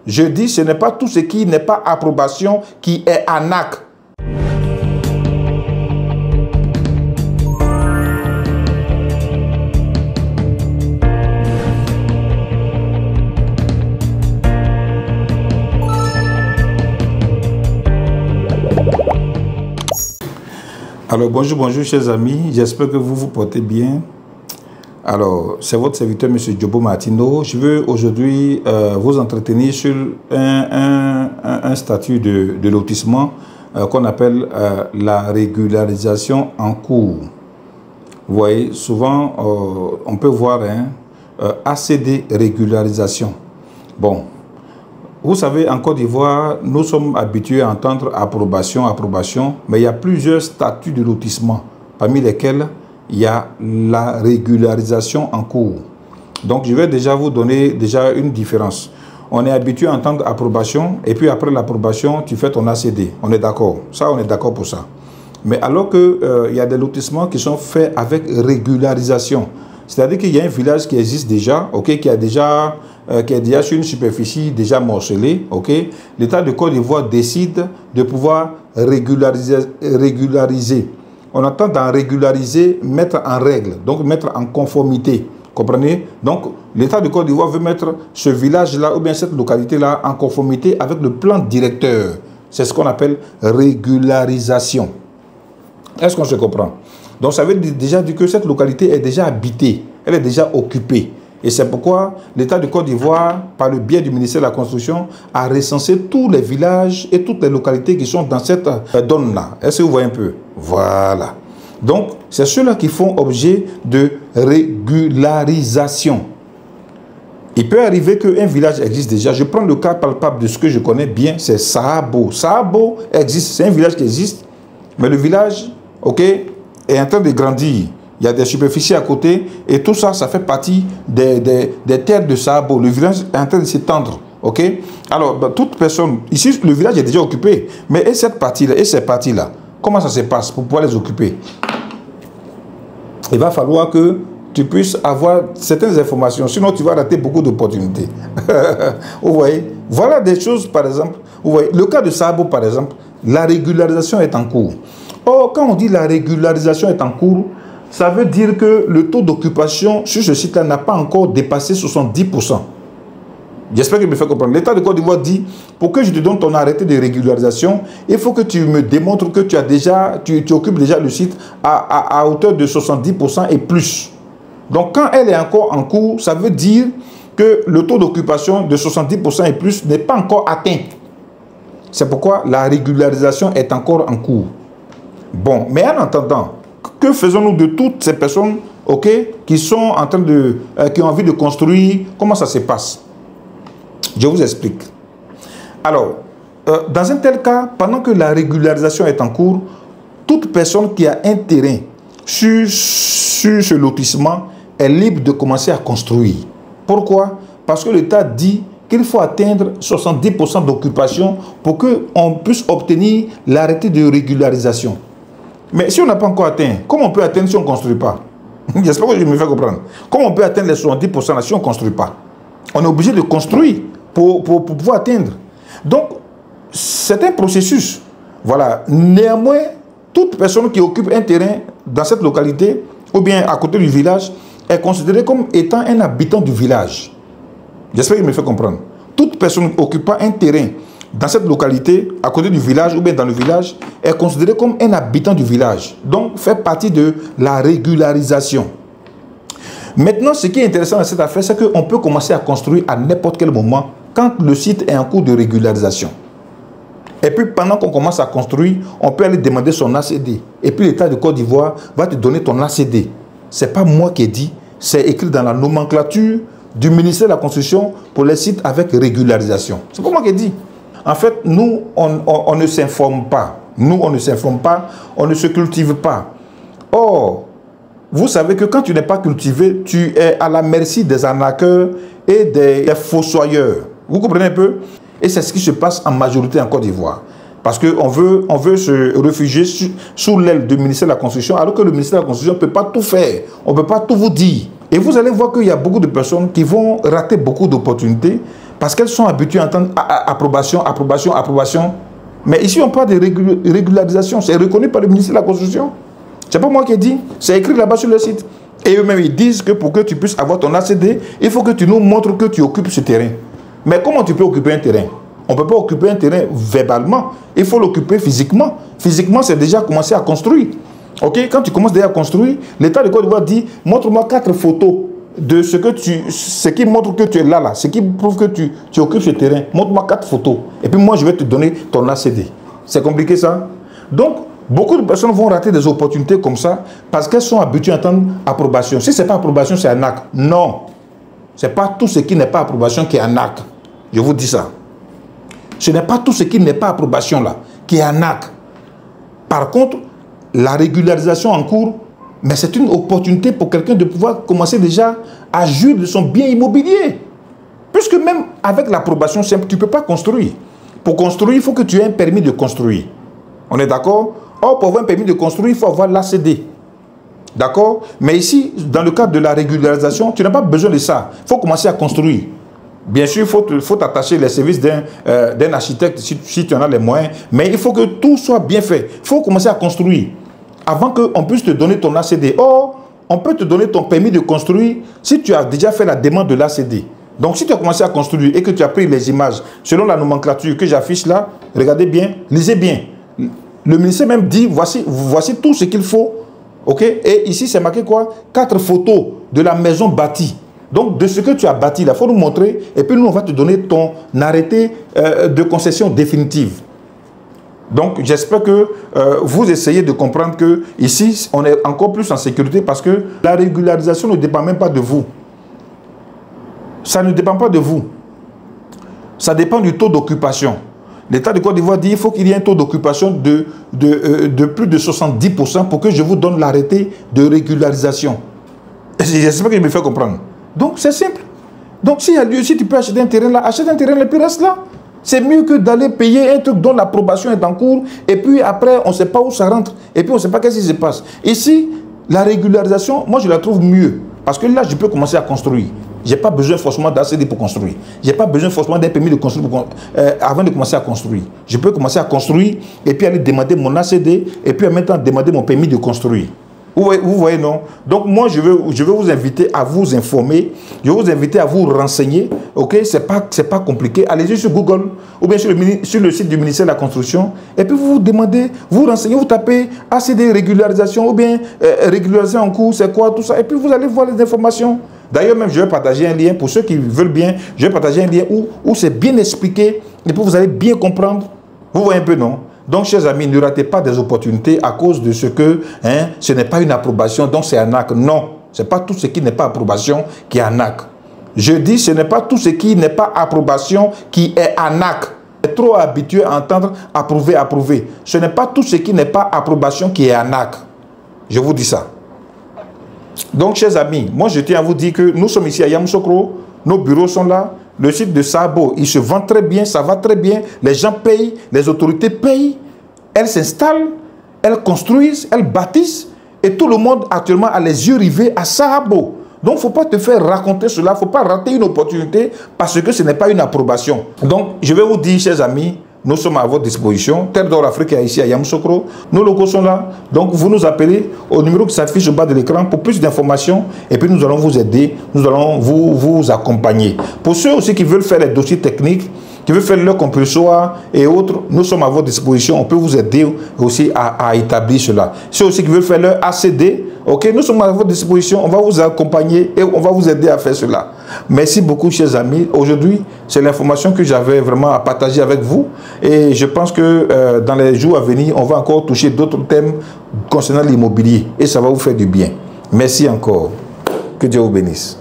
Je dis, ce n'est pas tout ce qui n'est pas approbation qui est ANAC. Alors bonjour chers amis, j'espère que vous vous portez bien. Alors c'est votre serviteur M. Djobo Martino. Je veux aujourd'hui vous entretenir sur un statut de lotissement qu'on appelle la régularisation en cours. Vous voyez, souvent on peut voir ACD régularisation. Bon. Vous savez, en Côte d'Ivoire, nous sommes habitués à entendre approbation, approbation, mais il y a plusieurs statuts de lotissement, parmi lesquels il y a la régularisation en cours. Donc, je vais déjà vous donner une différence. On est habitué à entendre approbation, et puis après l'approbation, tu fais ton ACD. On est d'accord. Ça, on est d'accord pour ça. Mais alors qu'il y a des lotissements qui sont faits avec régularisation, c'est-à-dire qu'il y a un village qui existe déjà, okay, qui est déjà sur une superficie déjà morcelée, okay. L'État de Côte d'Ivoire décide de pouvoir régulariser. On entend dans régulariser, mettre en règle, donc mettre en conformité. Comprenez? Donc, l'État de Côte d'Ivoire veut mettre ce village-là ou bien cette localité-là en conformité avec le plan directeur. C'est ce qu'on appelle régularisation. Est-ce qu'on se comprend? Donc, ça veut déjà dire que cette localité est déjà habitée, elle est déjà occupée. Et c'est pourquoi l'État de Côte d'Ivoire, par le biais du ministère de la Construction, a recensé tous les villages et toutes les localités qui sont dans cette zone-là. Est-ce que vous voyez un peu? Voilà. Donc, c'est ceux-là qui font objet de régularisation. Il peut arriver qu'un village existe déjà. Je prends le cas palpable de ce que je connais bien, c'est Sahabo. Sahabo existe, c'est un village qui existe, mais le village, ok, est en train de grandir. Il y a des superficies à côté et tout ça, ça fait partie des terres de Sahabo. Le village est en train de s'étendre. Ok? Alors, toute personne, ici, le village est déjà occupé. Mais et cette partie-là, et ces parties-là, comment ça se passe pour pouvoir les occuper? Il va falloir que tu puisses avoir certaines informations. Sinon, tu vas rater beaucoup d'opportunités. Vous voyez? Voilà des choses, par exemple. Vous voyez, le cas de Sahabo, par exemple, la régularisation est en cours. Or, quand on dit la régularisation est en cours, ça veut dire que le taux d'occupation sur ce site-là n'a pas encore dépassé 70%. J'espère que je me fais comprendre. L'État de Côte d'Ivoire dit, pour que je te donne ton arrêté de régularisation, il faut que tu me démontres que tu occupes déjà le site à hauteur de 70% et plus. Donc, quand elle est encore en cours, ça veut dire que le taux d'occupation de 70% et plus n'est pas encore atteint. C'est pourquoi la régularisation est encore en cours. Bon, mais en attendant, que faisons-nous de toutes ces personnes, ok, qui sont en train qui ont envie de construire? Comment ça se passe? Je vous explique. Alors, dans un tel cas, pendant que la régularisation est en cours, toute personne qui a un terrain sur ce lotissement est libre de commencer à construire. Pourquoi? Parce que l'État dit qu'il faut atteindre 70% d'occupation pour qu'on puisse obtenir l'arrêté de régularisation. Mais si on n'a pas encore atteint, comment on peut atteindre si on ne construit pas? J'espère que je me fais comprendre. Comment on peut atteindre les 70% là si on ne construit pas? On est obligé de construire pour pouvoir atteindre. Donc, c'est un processus. Voilà. Néanmoins, toute personne qui occupe un terrain dans cette localité ou bien à côté du village est considérée comme étant un habitant du village. J'espère que je me fais comprendre. Toute personne occupant un terrain dans cette localité, à côté du village ou bien dans le village, est considéré comme un habitant du village. Donc, fait partie de la régularisation. Maintenant, ce qui est intéressant dans cette affaire, c'est qu'on peut commencer à construire à n'importe quel moment quand le site est en cours de régularisation. Et puis, pendant qu'on commence à construire, on peut aller demander son ACD. Et puis, l'État de Côte d'Ivoire va te donner ton ACD. Ce n'est pas moi qui ai dit, c'est écrit dans la nomenclature du ministère de la Construction pour les sites avec régularisation. C'est pas moi qui ai dit. En fait, nous, on ne s'informe pas. Nous, on ne s'informe pas, on ne se cultive pas. Or, vous savez que quand tu n'es pas cultivé, tu es à la merci des arnaqueurs et des fossoyeurs. Vous comprenez un peu? Et c'est ce qui se passe en majorité en Côte d'Ivoire. Parce qu'on veut se réfugier sous l'aile du ministère de la Construction, alors que le ministère de la Construction ne peut pas tout faire. On ne peut pas tout vous dire. Et vous allez voir qu'il y a beaucoup de personnes qui vont rater beaucoup d'opportunités Parce qu'elles sont habituées à entendre approbation, approbation, approbation. Mais ici, on parle de régularisation. C'est reconnu par le ministère de la Construction. Ce n'est pas moi qui ai dit. C'est écrit là-bas sur le site. Et eux-mêmes, ils disent que pour que tu puisses avoir ton ACD, il faut que tu nous montres que tu occupes ce terrain. Mais comment tu peux occuper un terrain? On ne peut pas occuper un terrain verbalement. Il faut l'occuper physiquement. Physiquement, c'est déjà commencer à construire. Ok? Quand tu commences déjà à construire, l'État de Côte d'Ivoire dit, montre-moi 4 photos de ce qui montre que tu es là, ce qui prouve que tu occupes ce terrain. Montre-moi 4 photos. Et puis moi, je vais te donner ton ACD. C'est compliqué ça? Donc, beaucoup de personnes vont rater des opportunités comme ça parce qu'elles sont habituées à entendre approbation. Si ce n'est pas approbation, c'est un acte. Non. Ce n'est pas tout ce qui n'est pas approbation qui est un acte. Je vous dis ça. Ce n'est pas tout ce qui n'est pas approbation là, qui est un acte. Par contre, la régularisation en cours, mais c'est une opportunité pour quelqu'un de pouvoir commencer déjà à jouir de son bien immobilier. Puisque même avec l'approbation simple, tu ne peux pas construire. Pour construire, il faut que tu aies un permis de construire. On est d'accord? Or, pour avoir un permis de construire, il faut avoir l'ACD. D'accord? Mais ici, dans le cadre de la régularisation, tu n'as pas besoin de ça. Il faut commencer à construire. Bien sûr, il faut t'attacher les services d'un architecte si tu en as les moyens. Mais il faut que tout soit bien fait. Il faut commencer à construire. Avant qu'on puisse te donner ton ACD. Or, on peut te donner ton permis de construire si tu as déjà fait la demande de l'ACD. Donc, si tu as commencé à construire et que tu as pris les images selon la nomenclature que j'affiche là, regardez bien, lisez bien. Le ministère même dit, voici tout ce qu'il faut. Ok? Et ici, c'est marqué quoi? 4 photos de la maison bâtie. Donc, de ce que tu as bâti, il faut nous montrer. Et puis, nous, on va te donner ton arrêté de concession définitive. Donc, j'espère que vous essayez de comprendre que ici, on est encore plus en sécurité parce que la régularisation ne dépend même pas de vous. Ça ne dépend pas de vous. Ça dépend du taux d'occupation. L'État de Côte d'Ivoire dit qu'il faut qu'il y ait un taux d'occupation de plus de 70% pour que je vous donne l'arrêté de régularisation. J'espère que je me fais comprendre. Donc, c'est simple. Donc, s'il y a lieu, si tu peux acheter un terrain là, achète un terrain et puis reste là. C'est mieux que d'aller payer un truc dont l'approbation est en cours et puis après, on ne sait pas où ça rentre et puis on ne sait pas qu'est-ce qui se passe. Ici, la régularisation, moi, je la trouve mieux parce que là, je peux commencer à construire. Je n'ai pas besoin forcément d'ACD pour construire. Je n'ai pas besoin forcément d'un permis de construire avant de commencer à construire. Je peux commencer à construire et puis aller demander mon ACD et puis en même temps demander mon permis de construire. Vous voyez, non? Donc, moi, je vais vous inviter à vous informer. Je vais vous inviter à vous renseigner. OK? C'est pas compliqué. Allez-y sur Google ou bien sur le site du ministère de la Construction. Et puis, vous vous demandez, vous renseignez, vous tapez ACD régularisation ou bien régularisation en cours, c'est quoi, tout ça. Et puis, vous allez voir les informations. D'ailleurs, même, je vais partager un lien pour ceux qui veulent bien. Je vais partager un lien où c'est bien expliqué et puis vous allez bien comprendre. Vous voyez un peu, non? Donc, chers amis, ne ratez pas des opportunités à cause de ce que ce n'est pas une approbation, donc c'est un acte. Non, ce n'est pas tout ce qui n'est pas approbation qui est un acte. Je dis, ce n'est pas tout ce qui n'est pas approbation qui est un acte. Vous êtes trop habitué à entendre approuver, approuver. Ce n'est pas tout ce qui n'est pas approbation qui est un acte. Je vous dis ça. Donc, chers amis, moi, je tiens à vous dire que nous sommes ici à Yamoussoukro. Nos bureaux sont là. Le site de Sahabo, il se vend très bien, ça va très bien. Les gens payent, les autorités payent. Elles s'installent, elles construisent, elles bâtissent. Et tout le monde actuellement a les yeux rivés à Sahabo. Donc, il ne faut pas te faire raconter cela. Il ne faut pas rater une opportunité parce que ce n'est pas une approbation. Donc, je vais vous dire, chers amis, nous sommes à votre disposition. Terre d'Or Afrique est ici à Yamoussoukro. Nos locaux sont là. Donc, vous nous appelez au numéro qui s'affiche au bas de l'écran pour plus d'informations. Et puis, nous allons vous aider. Nous allons vous accompagner. Pour ceux aussi qui veulent faire les dossiers techniques, qui veulent faire leur compulsoire et autres, nous sommes à votre disposition. On peut vous aider aussi à établir cela. Ceux aussi qui veulent faire leur ACD, ok, nous sommes à votre disposition. On va vous accompagner et on va vous aider à faire cela. Merci beaucoup, chers amis. Aujourd'hui, c'est l'information que j'avais vraiment à partager avec vous. Et je pense que dans les jours à venir, on va encore toucher d'autres thèmes concernant l'immobilier. Et ça va vous faire du bien. Merci encore. Que Dieu vous bénisse.